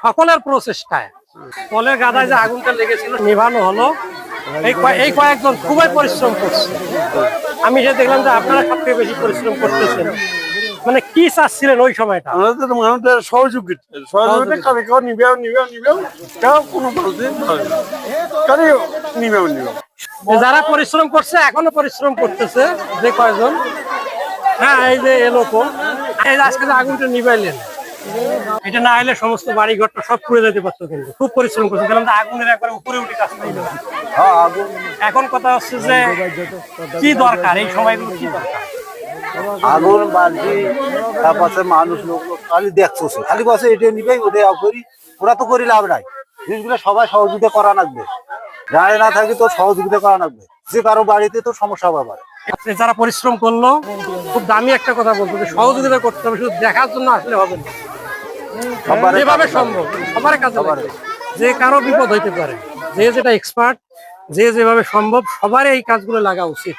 সকলের প্রচেষ্টায় কলের গাদায় যে আগুনটা লেগেছিল নেভানো হলো। এই কয়েকজন খুবই পরিশ্রম করছে। আমি যে দেখলাম যে আপনারা সবথেকে বেশি পরিশ্রম করতেছেন, মানে কি চাচ্ছিলেন ওই সময়টা? মানুষের সহযোগিতা কেউ নিবেও কেউ কোনো নিবেও যারা পরিশ্রম করছে এখনো পরিশ্রম করতেছে যে কয়জন, হ্যাঁ এই যে এলোকম এই যে আজকে যে আগুনটা নিভাইলেন, এটা না হলে সমস্ত বাড়ি ঘরটা সব পুড়ে যেতে পারতো। কিন্তু খুব পরিশ্রম করছে, দেখলাম যে আগুনের একবার উপরে উঠে কাজ করতে। এখন কথা হচ্ছে যে কি দরকার এই সময়গুলো, কি দরকার? আগুন বালতি তারপরে মানুষ লোক খালি দেখছো, খালি বসে এটা নিবেই ওটা করি, ওরা তো করি লাভ নাই। জিনিসগুলো সবাই সহযোগিতা করা লাগবে, গায়ে না থাকি তো সহযোগিতা করা লাগবে, যে কারো বাড়িতে তো সমস্যা হবে পারে। যারা পরিশ্রম করলো খুব দামি একটা কথা বলতো যে সহযোগিতা করতে হবে, শুধু দেখার জন্য আসলে হবে না, যেভাবে সম্ভব সবার কাছে লাগবে। যে কারো বিপদ হইতে পারে, যে যেটা এক্সপার্ট, যে যেভাবে সম্ভব সবার এই কাজগুলো লাগা উচিত।